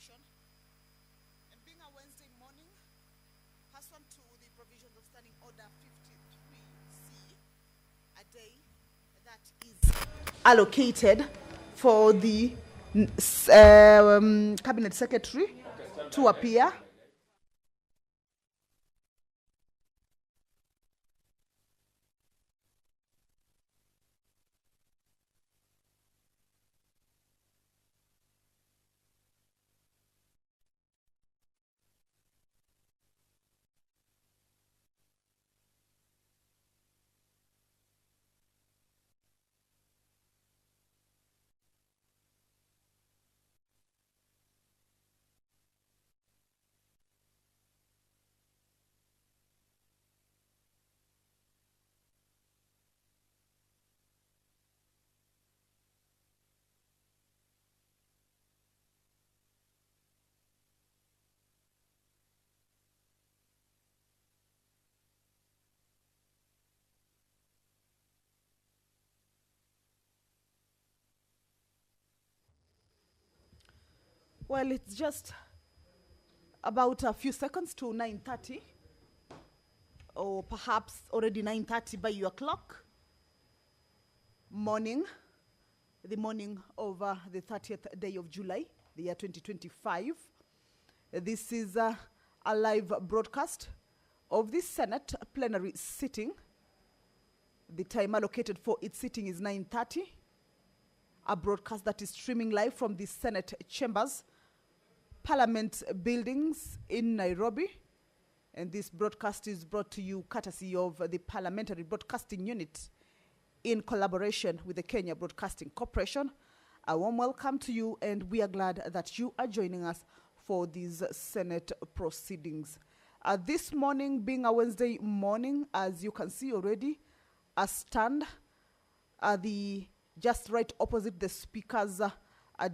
action. And being a Wednesday morning, pursuant to the provisions of Standing Order 53C, a day that is allocated for the Cabinet Secretary to appear. Well, it's just about a few seconds to 9:30, or perhaps already 9:30 by your clock. Morning, the morning of the 30th day of July, the year 2025. This is a live broadcast of the Senate plenary sitting. The time allocated for its sitting is 9:30. A broadcast that is streaming live from the Senate chambers, Parliament buildings in Nairobi. And this broadcast is brought to you courtesy of the Parliamentary Broadcasting Unit in collaboration with the Kenya Broadcasting Corporation. A warm welcome to you, and we are glad that you are joining us for these Senate proceedings. This morning, being a Wednesday morning, as you can see already, a stand just right opposite the Speaker's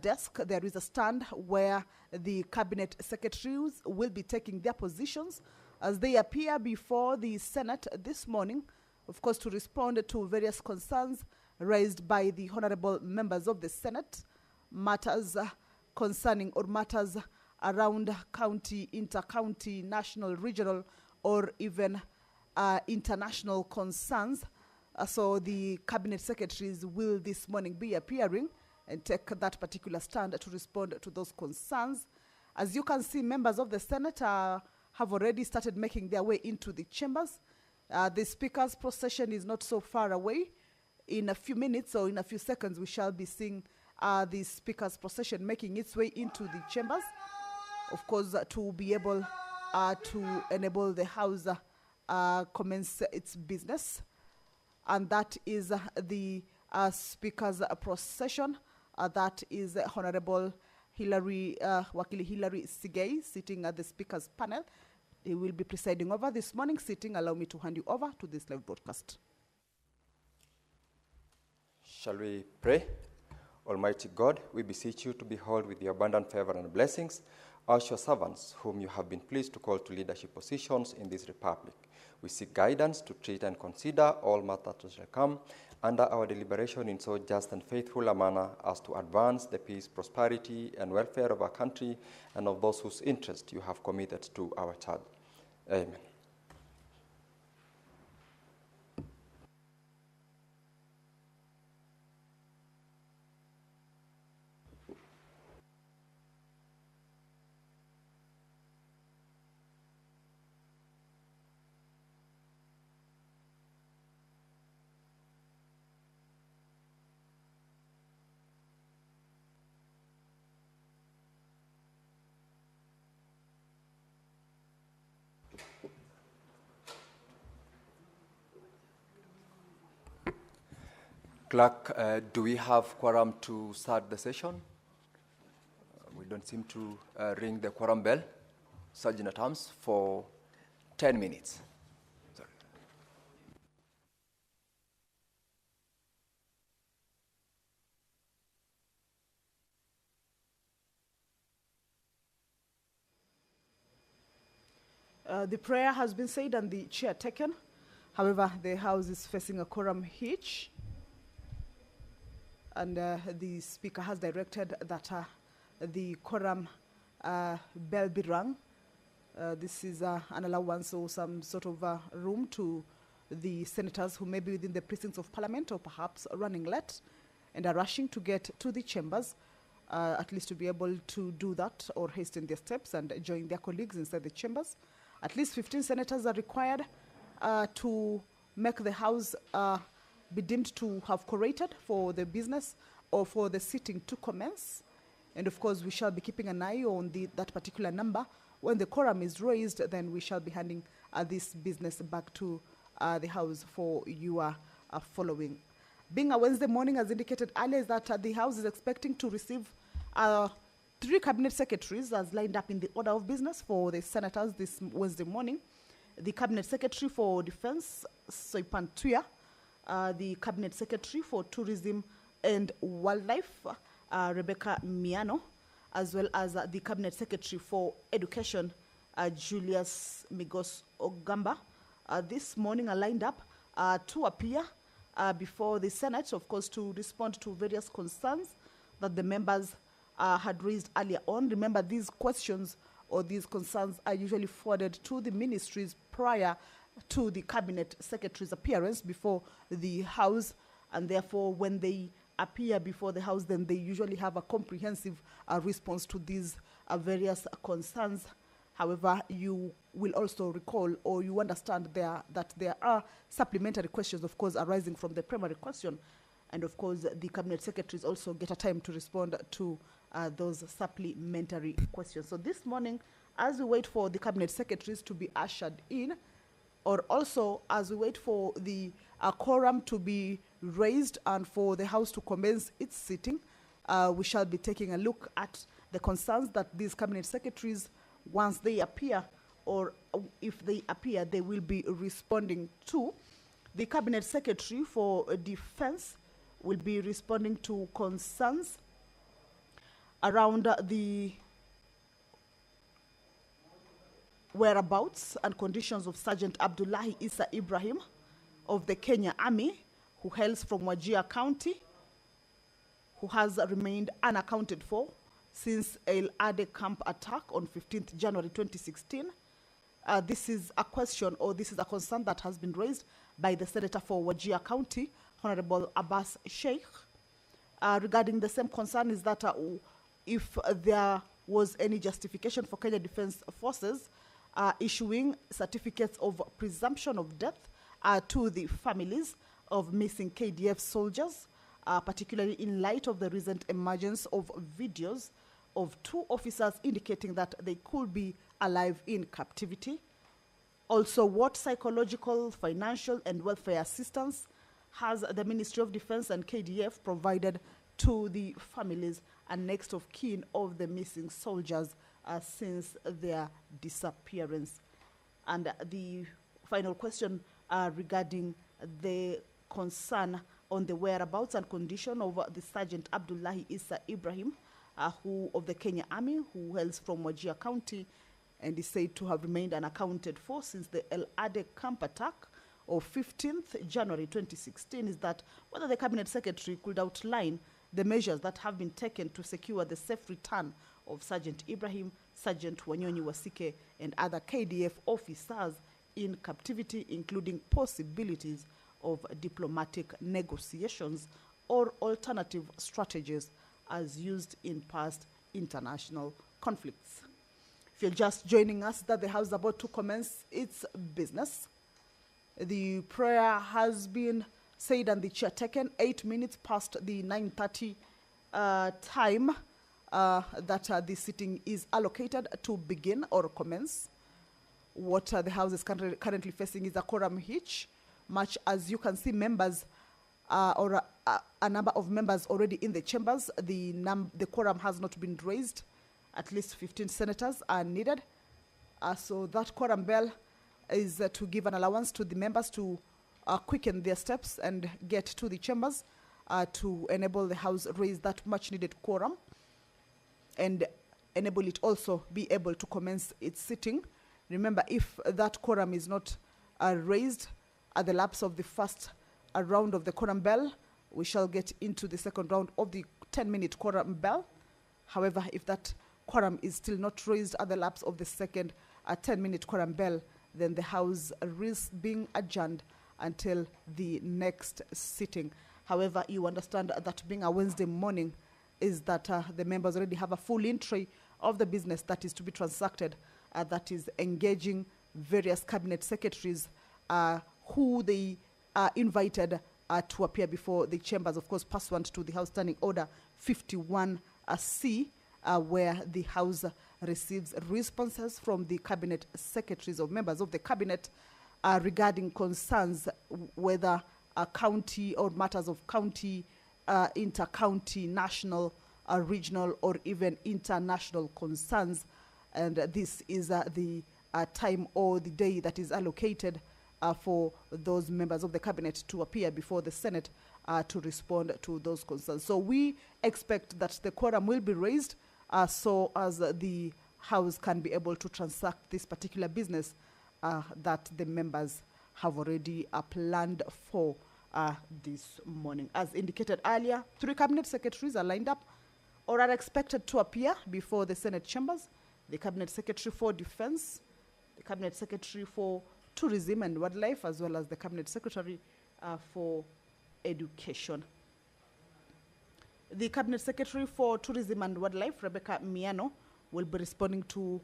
desk. There is a stand where the Cabinet Secretaries will be taking their positions as they appear before the Senate this morning, of course, to respond to various concerns raised by the honorable members of the Senate, matters concerning or matters around county, inter-county, national, regional, or even international concerns. So the Cabinet Secretaries will this morning be appearing and take that particular stand to respond to those concerns. As you can see, members of the Senate have already started making their way into the chambers. The Speaker's procession is not so far away. In a few minutes or in a few seconds, we shall be seeing the Speaker's procession making its way into the chambers, of course, to be able to enable the House commence its business. And that is the Speaker's procession. That is Honorable Wakili Hilary Sigei sitting at the Speaker's panel. He will be presiding over this morning sitting. Allow me to hand you over to this live broadcast. Shall we pray? Almighty God, we beseech you to behold with your abundant favor and blessings us your servants, whom you have been pleased to call to leadership positions in this republic. We seek guidance to treat and consider all matters that shall come under our deliberation in so just and faithful a manner as to advance the peace, prosperity, and welfare of our country and of those whose interest you have committed to our charge. Amen. Clerk, do we have quorum to start the session? We don't seem to ring the quorum bell. Sergeant at Arms for 10 minutes. Sorry. The prayer has been said and the chair taken. However, the House is facing a quorum hitch. And the Speaker has directed that the quorum bell be rung. This is an allowance or some sort of room to the senators who may be within the precincts of parliament or perhaps running late and are rushing to get to the chambers, at least to be able to do that or hasten their steps and join their colleagues inside the chambers. At least 15 senators are required to make the House be deemed to have quorated for the business or for the sitting to commence. And of course, we shall be keeping an eye on that particular number. When the quorum is raised, then we shall be handing this business back to the House for your following. Being a Wednesday morning, as indicated earlier, is that the House is expecting to receive 3 cabinet secretaries as lined up in the order of business for the senators this Wednesday morning. The Cabinet Secretary for Defense, Soipan Tuya, the Cabinet Secretary for Tourism and Wildlife, Rebecca Miano, as well as the Cabinet Secretary for Education, Julius Migos Ogamba. This morning are lined up to appear before the Senate, of course, to respond to various concerns that the members had raised earlier on. Remember, these questions or these concerns are usually forwarded to the ministries prior to the Cabinet Secretary's appearance before the House, and therefore when they appear before the House, then they usually have a comprehensive response to these various concerns. However, you will also recall or you understand that there are supplementary questions, of course, arising from the primary question. And of course, the Cabinet Secretaries also get a time to respond to those supplementary questions. So this morning, as we wait for the Cabinet Secretaries to be ushered in, or also as we wait for the quorum to be raised and for the House to commence its sitting, we shall be taking a look at the concerns that these Cabinet Secretaries, once they appear, or if they appear, they will be responding to. The Cabinet Secretary for Defense will be responding to concerns around the whereabouts and conditions of Sergeant Abdullahi Issa Ibrahim of the Kenya Army, who hails from Wajir County, who has remained unaccounted for since El Ade camp attack on 15th January 2016. This is a question, or this is a concern that has been raised by the Senator for Wajir County, Honorable Abbas Sheikh. Regarding the same concern is that if there was any justification for Kenya Defense Forces issuing certificates of presumption of death to the families of missing KDF soldiers, particularly in light of the recent emergence of videos of 2 officers indicating that they could be alive in captivity. Also, what psychological, financial, and welfare assistance has the Ministry of Defense and KDF provided to the families and next of kin of the missing soldiers since their disappearance? And the final question regarding the concern on the whereabouts and condition of the Sergeant Abdullahi Issa Ibrahim, who of the Kenya Army, who hails from Wajir County and is said to have remained unaccounted for since the El Ade camp attack of 15th January 2016, is that whether the Cabinet Secretary could outline the measures that have been taken to secure the safe return of Sergeant Ibrahim, Sergeant Wanyonyi Wasike, and other KDF officers in captivity, including possibilities of diplomatic negotiations or alternative strategies as used in past international conflicts. If you're just joining us, that the House is about to commence its business. The prayer has been said and the chair taken 8 minutes past the 9:30 time that the sitting is allocated to begin or commence. What the House is currently facing is a quorum hitch, much as you can see members or a number of members already in the chambers. The quorum has not been raised. At least 15 senators are needed. So that quorum bell is to give an allowance to the members to quicken their steps and get to the chambers to enable the House raise that much needed quorum and enable it also be able to commence its sitting. Remember, if that quorum is not raised at the lapse of the first round of the quorum bell, we shall get into the second round of the 10-minute quorum bell. However, if that quorum is still not raised at the lapse of the second 10-minute quorum bell, then the House risks being adjourned until the next sitting. However, you understand that being a Wednesday morning is that the members already have a full entry of the business that is to be transacted, that is engaging various cabinet secretaries who they are invited to appear before the chambers, of course, pursuant to the House Standing Order 51C, where the House receives responses from the cabinet secretaries or members of the cabinet regarding concerns whether county or matters of county, inter-county, national, regional, or even international concerns. And this is the time or the day that is allocated for those members of the cabinet to appear before the Senate to respond to those concerns. So we expect that the quorum will be raised so as the House can be able to transact this particular business that the members have already planned for this morning. As indicated earlier, 3 cabinet secretaries are lined up or are expected to appear before the Senate chambers: the Cabinet Secretary for Defense, the Cabinet Secretary for Tourism and Wildlife, as well as the Cabinet Secretary for Education. The Cabinet Secretary for Tourism and Wildlife, Rebecca Miano, will be responding to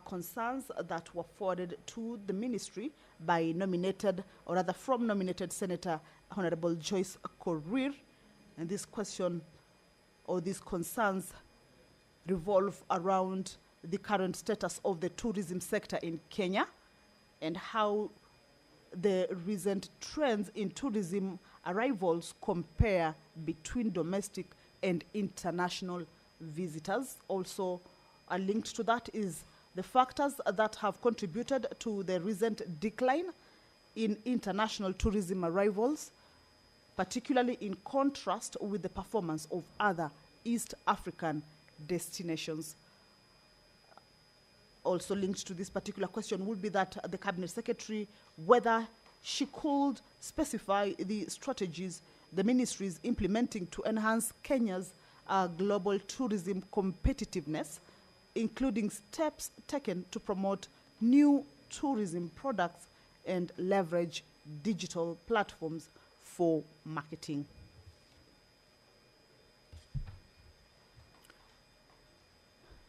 concerns that were forwarded to the ministry by nominated, or rather from nominated Senator Honorable Joyce Korir. And this question or these concerns revolve around the current status of the tourism sector in Kenya and how the recent trends in tourism arrivals compare between domestic and international visitors. Also, linked to that is the factors that have contributed to the recent decline in international tourism arrivals, particularly in contrast with the performance of other East African destinations. Also linked to this particular question would be that the Cabinet Secretary, whether she could specify the strategies the ministry is implementing to enhance Kenya's global tourism competitiveness, including steps taken to promote new tourism products and leverage digital platforms for marketing.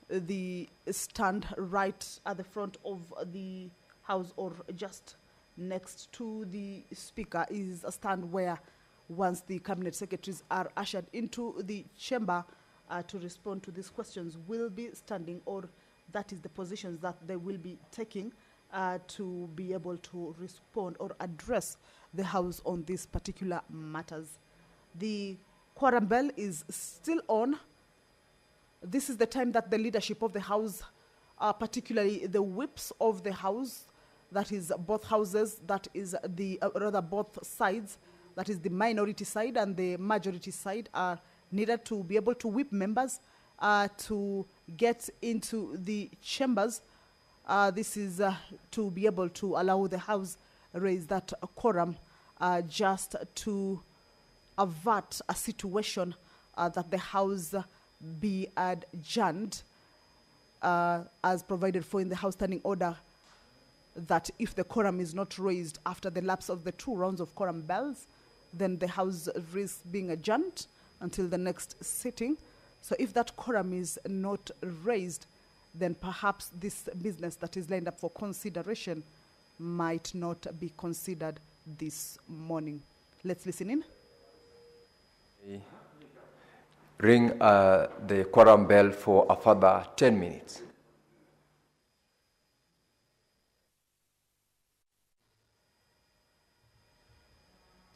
The stand right at the front of the House, or just next to the Speaker, is a stand where once the Cabinet Secretaries are ushered into the chamber to respond to these questions, will be standing, or that is the positions that they will be taking to be able to respond or address the House on these particular matters. The quorum bell is still on. This is the time that the leadership of the House, particularly the whips of the House, that is both houses, that is the, rather both sides, that is the minority side and the majority side, are needed to be able to whip members to get into the chambers. This is to be able to allow the House raise that quorum just to avert a situation that the House be adjourned as provided for in the House Standing Order, that if the quorum is not raised after the lapse of the 2 rounds of quorum bells, then the House risks being adjourned until the next sitting. So if that quorum is not raised, then perhaps this business that is lined up for consideration might not be considered this morning. Let's listen in. Ring the quorum bell for a further 10 minutes.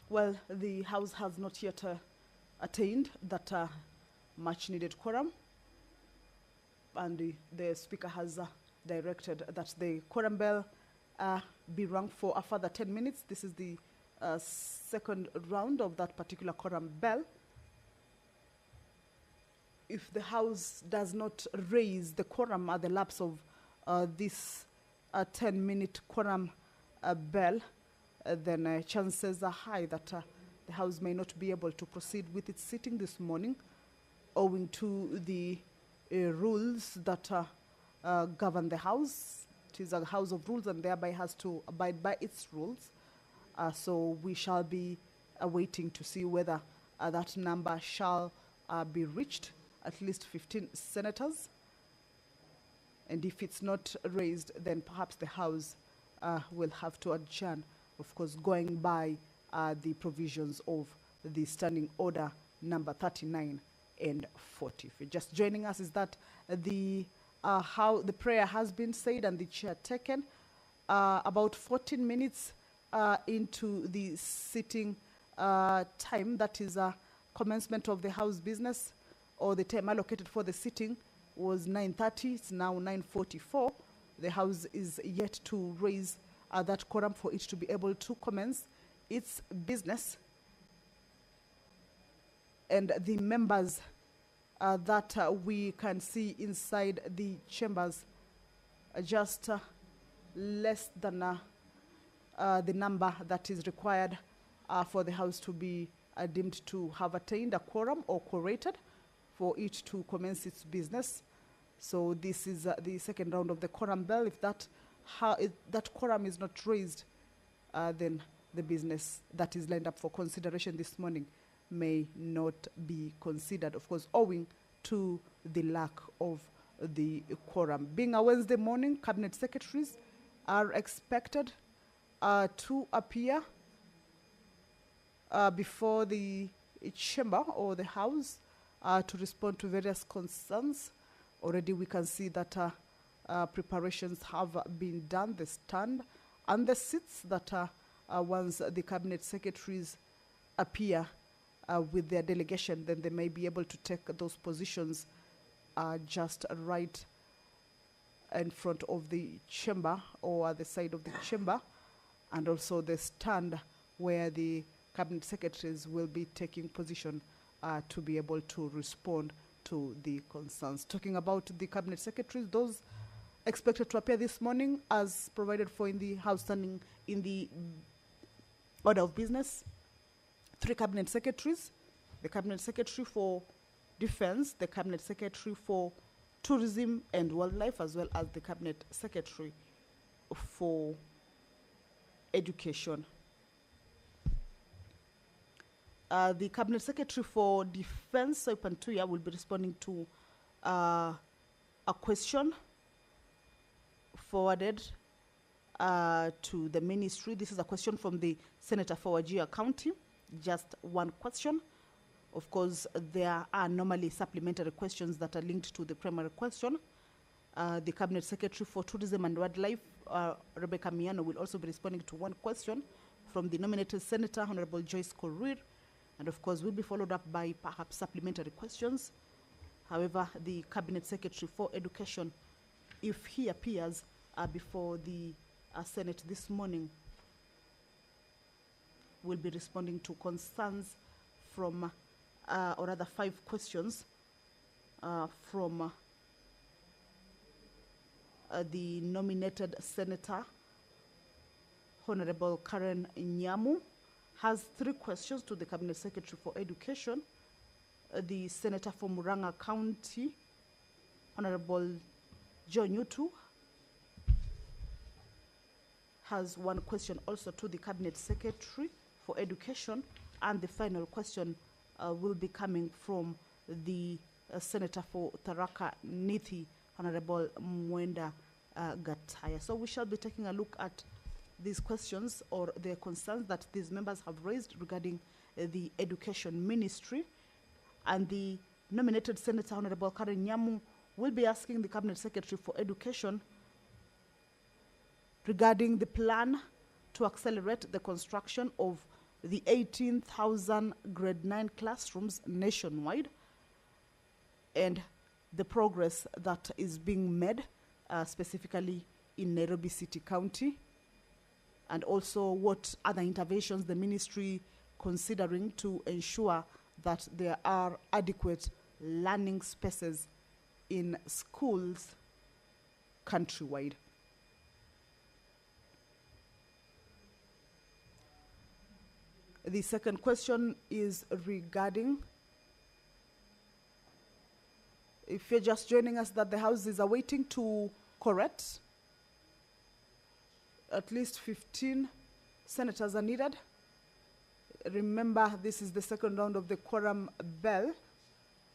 Well, the House has not yet attained that much needed quorum, and the Speaker has directed that the quorum bell be rung for a further 10 minutes. This is the second round of that particular quorum bell. If the House does not raise the quorum at the lapse of this 10-minute quorum bell, then chances are high that the House may not be able to proceed with its sitting this morning, owing to the rules that govern the house. It is a house of rules and thereby has to abide by its rules. So we shall be waiting to see whether that number shall be reached, at least 15 senators. And if it's not raised, then perhaps the House will have to adjourn, of course, going by the provisions of the Standing Order number 39 and 40. If you're just joining us, is that the how the prayer has been said and the chair taken about 14 minutes into the sitting time, that is commencement of the House business, or the time allocated for the sitting was 9:30. It's now 9:44. The House is yet to raise that quorum for it to be able to commence its business. And the members that we can see inside the chambers are just less than the number that is required for the House to be deemed to have attained a quorum or quorated for it to commence its business. So this is the second round of the quorum bell. If that quorum is not raised, then the business that is lined up for consideration this morning may not be considered, of course, owing to the lack of the quorum. Being a Wednesday morning, cabinet secretaries are expected to appear before the chamber or the House to respond to various concerns. Already we can see that preparations have been done, the stand and the seats that once the cabinet secretaries appear with their delegation, then they may be able to take those positions just right in front of the chamber or at the side of the chamber, and also the stand where the cabinet secretaries will be taking position to be able to respond to the concerns. Talking about the cabinet secretaries, those expected to appear this morning as provided for in the House standing in the order of business: 3 cabinet secretaries, the cabinet secretary for defense, the cabinet secretary for tourism and wildlife, as well as the cabinet secretary for education. The cabinet secretary for defense, Pantuya, will be responding to a question forwarded to the ministry. This is a question from the senator for Wajir County. Just one question. Of course, there are normally supplementary questions that are linked to the primary question. The cabinet secretary for tourism and wildlife, Rebecca Miano, will also be responding to one question from the nominated senator, Honorable Joyce Korir, and of course will be followed up by perhaps supplementary questions. However, the cabinet secretary for education, if he appears before the Senate this morning, will be responding to concerns from, or rather 5 questions from the nominated senator, Honorable Karen Nyamu, has 3 questions to the cabinet secretary for education. The senator for Muranga County, Honorable John Yutu, has 1 question also to the cabinet secretary for education, and the final question will be coming from the senator for Tharaka Nithi, Honorable Mwenda Gataya. So we shall be taking a look at these questions or the concerns that these members have raised regarding the education ministry, and the nominated senator, Honorable Karen Nyamu, will be asking the cabinet secretary for education regarding the plan to accelerate the construction of the 18,000 grade 9 classrooms nationwide, and the progress that is being made specifically in Nairobi City County, and also what other interventions the ministry considering to ensure that there are adequate learning spaces in schools countrywide. The second question is regarding If you're just joining us, that the House is awaiting to correct. At least 15 senators are needed. Remember, this is the second round of the quorum bell.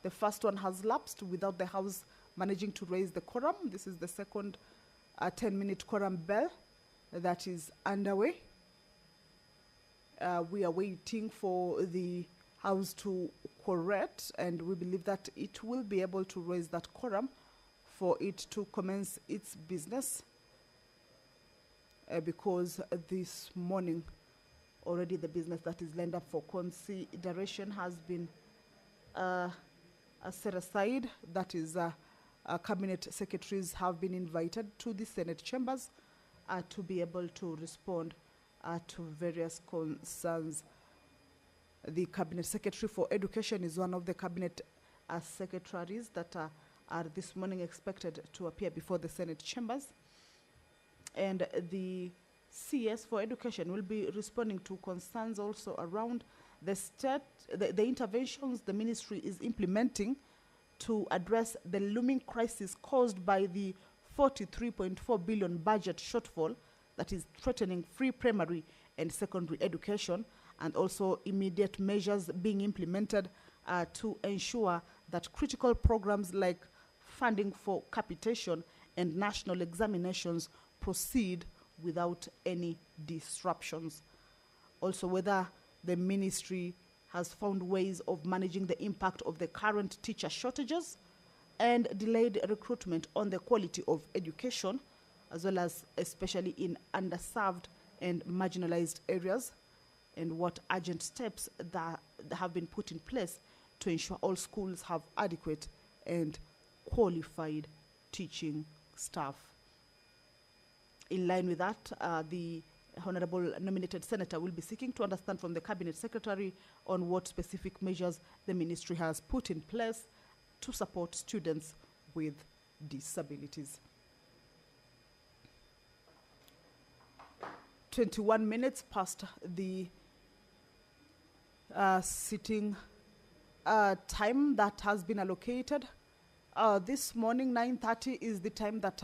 The first one has lapsed without the House managing to raise the quorum. This is the second 10-minute quorum bell that is underway. We are waiting for the House to correct, and we believe that it will be able to raise that quorum for it to commence its business, because this morning already the business that is lined up for consideration has been set aside. That is, cabinet secretaries have been invited to the Senate chambers to be able to respond to various concerns. The Cabinet Secretary for Education is one of the Cabinet secretaries that are this morning expected to appear before the Senate chambers. And the CS for Education will be responding to concerns also around the interventions the ministry is implementing to address the looming crisis caused by the 43.4 billion budget shortfall that is threatening free primary and secondary education, and also immediate measures being implemented to ensure that critical programs like funding for capitation and national examinations proceed without any disruptions. Also, whether the ministry has found ways of managing the impact of the current teacher shortages and delayed recruitment on the quality of education, as well as especially in underserved and marginalized areas, and what urgent steps that have been put in place to ensure all schools have adequate and qualified teaching staff. In line with that, the Honorable nominated Senator will be seeking to understand from the Cabinet Secretary on what specific measures the ministry has put in place to support students with disabilities. 21 minutes past the sitting time that has been allocated. This morning, 9:30 is the time that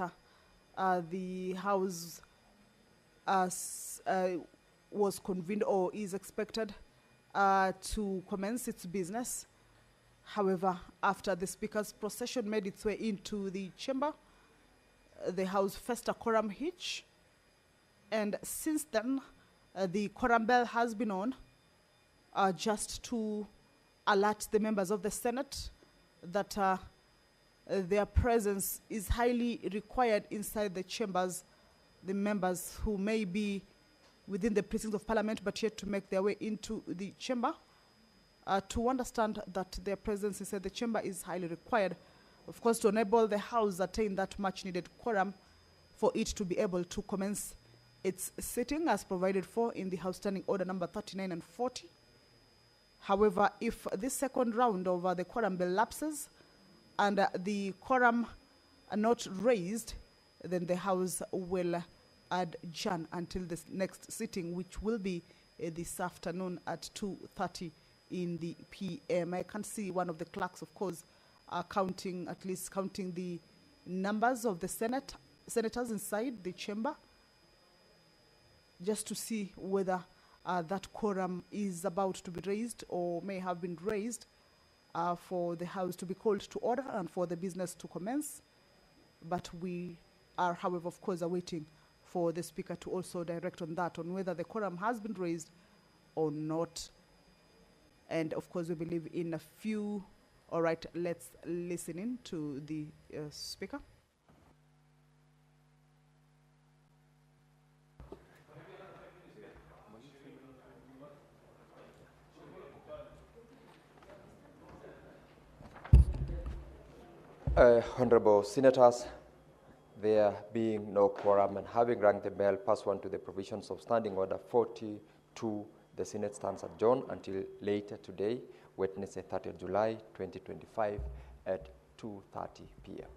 the House was convened or is expected to commence its business. However, after the Speaker's procession made its way into the chamber, the House faced a quorum hitch. And since then, the quorum bell has been on just to alert the members of the Senate that their presence is highly required inside the chambers. The members who may be within the precincts of Parliament but yet to make their way into the chamber, to understand that their presence inside the chamber is highly required, of course, to enable the House attain that much needed quorum for it to be able to commence its sitting as provided for in the House Standing Order number 39 and 40. However, if this second round of the quorum bell lapses and the quorum are not raised, then the House will adjourn until the next sitting, which will be this afternoon at 2:30 in the PM. I can see one of the clerks, of course, counting the numbers of the senators inside the chamber, just to see whether that quorum is about to be raised or may have been raised for the House to be called to order and for the business to commence. But we are, however, of course, awaiting for the Speaker to also direct on that, on whether the quorum has been raised or not. And, of course, we believe in a few. All right, let's listen in to the Speaker. Honorable Senators, there being no quorum and having rang the bell pursuant to the provisions of Standing Order 42, the Senate stands adjourned until later today, Wednesday, 30th July 2025 at 2:30 p.m.